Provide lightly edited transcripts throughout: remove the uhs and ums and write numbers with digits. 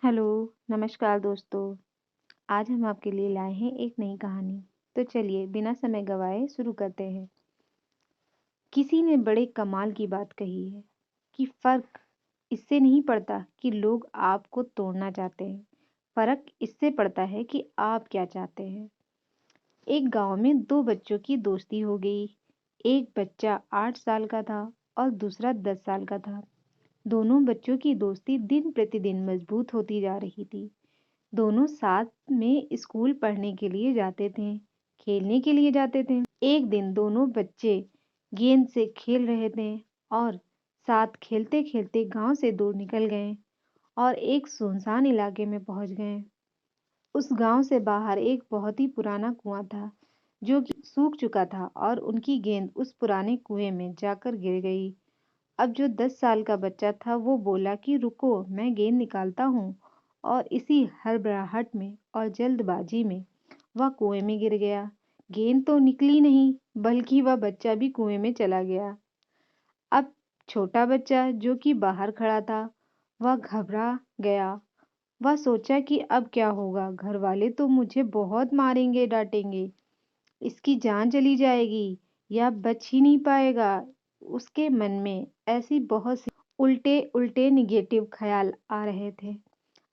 Hello, नमस्कार दोस्तों। आज हम आपके लिए लाए हैं एक नई कहानी। तो चलिए बिना समय गवाए शुरू करते हैं। किसी ने बड़े कमाल की बात कही है कि फर्क इससे नहीं पड़ता कि लोग आपको तोड़ना चाहते हैं। फर्क इससे पड़ता है कि आप क्या चाहते हैं। एक गांव में दो बच्चों की दोस्ती हो गई। एक बच्चा 8 साल का था और दूसरा 10 साल का था। दोनों बच्चों की दोस्ती दिन प्रतिदिन मजबूत होती जा रही थी। दोनों साथ में स्कूल पढ़ने के लिए जाते थे, खेलने के लिए जाते थे। एक दिन दोनों बच्चे गेंद से खेल रहे थे और साथ खेलते खेलते गांव से दूर निकल गए और एक सुनसान इलाके में पहुंच गए। उस गांव से बाहर एक बहुत ही पुराना कुआं था जो कि सूख चुका था और उनकी गेंद उस पुराने कुएं में जाकर गिर गई। अब जो 10 साल का बच्चा था वो बोला कि रुको, मैं गेंद निकालता हूँ। और इसी हड़बड़ाहट में और जल्दबाजी में वह कुएं में गिर गया। गेंद तो निकली नहीं, बल्कि वह बच्चा भी कुएं में चला गया। अब छोटा बच्चा जो कि बाहर खड़ा था, वह घबरा गया। वह सोचा कि अब क्या होगा, घर वाले तो मुझे बहुत मारेंगे डांटेंगे, इसकी जान चली जाएगी या बच ही नहीं पाएगा। उसके मन में ऐसी बहुत सी उल्टे उल्टे निगेटिव ख्याल आ रहे थे।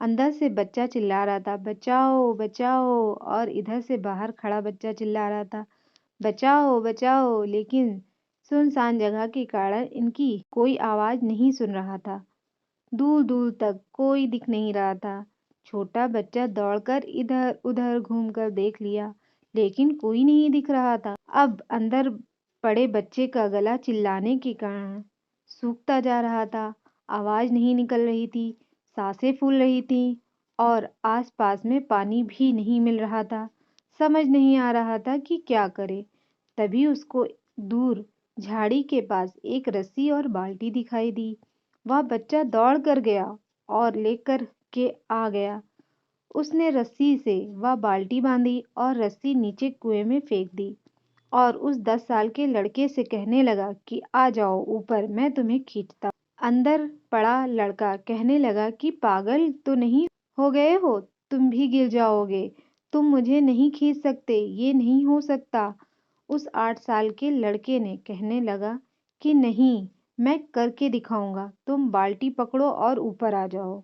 अंदर से बच्चा चिल्ला रहा था, बचाओ बचाओ। और इधर से बाहर खड़ा बच्चा चिल्ला रहा था, बचाओ बचाओ। लेकिन सुनसान जगह के कारण इनकी कोई आवाज नहीं सुन रहा था। दूर दूर तक कोई दिख नहीं रहा था। छोटा बच्चा दौड़कर इधर उधर घूमकर देख लिया, लेकिन कोई नहीं दिख रहा था। अब अंदर पड़े बच्चे का गला चिल्लाने के कारण सूखता जा रहा था। आवाज नहीं निकल रही थी, सांसें फूल रही थी और आसपास में पानी भी नहीं मिल रहा था। समझ नहीं आ रहा था कि क्या करे। तभी उसको दूर झाड़ी के पास एक रस्सी और बाल्टी दिखाई दी। वह बच्चा दौड़ कर गया और लेकर के आ गया। उसने रस्सी से वह बाल्टी बांधी और रस्सी नीचे कुएं में फेंक दी और उस 10 साल के लड़के से कहने लगा कि आ जाओ ऊपर, मैं तुम्हें खींचता हूँ। अंदर पड़ा लड़का कहने लगा कि पागल तो नहीं हो गए हो, तुम भी गिर जाओगे। तुम मुझे नहीं खींच सकते, ये नहीं हो सकता। उस 8 साल के लड़के ने कहने लगा कि नहीं, मैं करके दिखाऊंगा, तुम बाल्टी पकड़ो और ऊपर आ जाओ।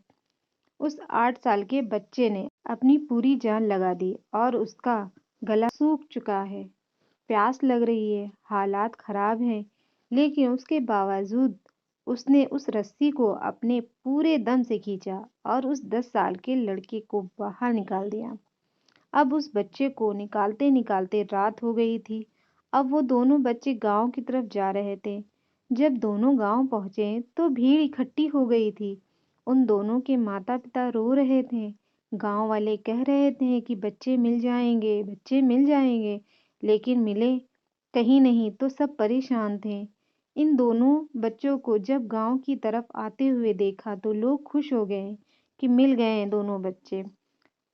उस 8 साल के बच्चे ने अपनी पूरी जान लगा दी और उसका गला सूख चुका है, प्यास लग रही है, हालात खराब हैं, लेकिन उसके बावजूद उसने उस रस्सी को अपने पूरे दम से खींचा और उस 10 साल के लड़के को बाहर निकाल दिया। अब उस बच्चे को निकालते निकालते रात हो गई थी। अब वो दोनों बच्चे गांव की तरफ जा रहे थे। जब दोनों गांव पहुंचे तो भीड़ इकट्ठी हो गई थी। उन दोनों के माता पिता रो रहे थे। गांव वाले कह रहे थे कि बच्चे मिल जाएंगे, बच्चे मिल जाएंगे, लेकिन मिले कहीं नहीं। तो सब परेशान थे। इन दोनों बच्चों को जब गांव की तरफ आते हुए देखा तो लोग खुश हो गए कि मिल गए दोनों बच्चे।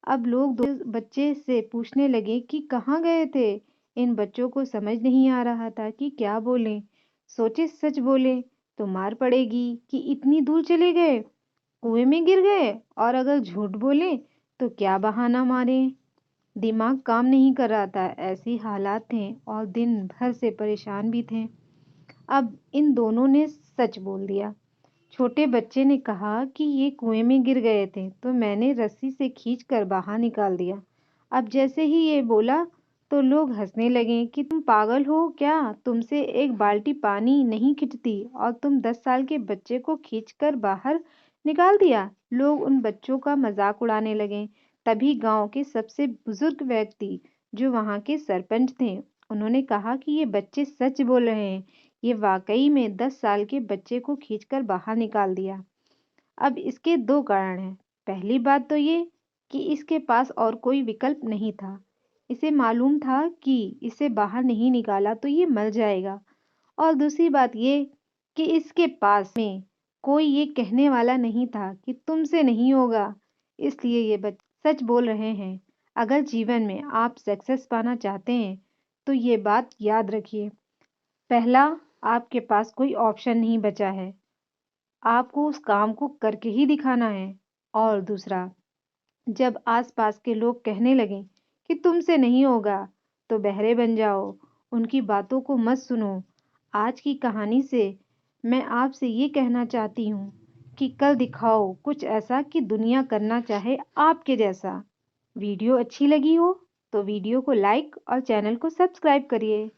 अब लोग बच्चे से पूछने लगे कि कहाँ गए थे। इन बच्चों को समझ नहीं आ रहा था कि क्या बोलें। सोचे सच बोले तो मार पड़ेगी कि इतनी दूर चले गए, कुएं में गिर गए, और अगर झूठ बोले तो क्या बहाना मारे। दिमाग काम नहीं कर रहा था, ऐसी हालात थे और दिन भर से परेशान भी थे। अब इन दोनों ने सच बोल दिया। छोटे बच्चे ने कहा कि ये कुएं में गिर गए थे तो मैंने रस्सी से खींचकर बाहर निकाल दिया। अब जैसे ही ये बोला तो लोग हंसने लगे कि तुम पागल हो क्या, तुमसे एक बाल्टी पानी नहीं खिंचती और तुम 10 साल के बच्चे को खींचकर बाहर निकाल दिया। लोग उन बच्चों का मजाक उड़ाने लगे। तभी गांव के सबसे बुजुर्ग व्यक्ति जो वहां के सरपंच थे, उन्होंने कहा कि ये बच्चे सच बोल रहे हैं, ये वाकई में 10 साल के बच्चे को खींचकर बाहर निकाल दिया। अब इसके दो कारण हैं। पहली बात तो ये कि इसके पास और कोई विकल्प नहीं था। इसे मालूम था कि इसे बाहर नहीं निकाला तो ये मर जाएगा। और दूसरी बात ये कि इसके पास में कोई ये कहने वाला नहीं था कि तुमसे नहीं होगा। इसलिए ये बच्चे सच बोल रहे हैं। अगर जीवन में आप सक्सेस पाना चाहते हैं तो ये बात याद रखिए। पहला, आपके पास कोई ऑप्शन नहीं बचा है, आपको उस काम को करके ही दिखाना है। और दूसरा, जब आसपास के लोग कहने लगें कि तुमसे नहीं होगा, तो बहरे बन जाओ, उनकी बातों को मत सुनो। आज की कहानी से मैं आपसे ये कहना चाहती हूँ कि कल दिखाओ कुछ ऐसा कि दुनिया करना चाहे आपके जैसा। वीडियो अच्छी लगी हो तो वीडियो को लाइक और चैनल को सब्सक्राइब करिए।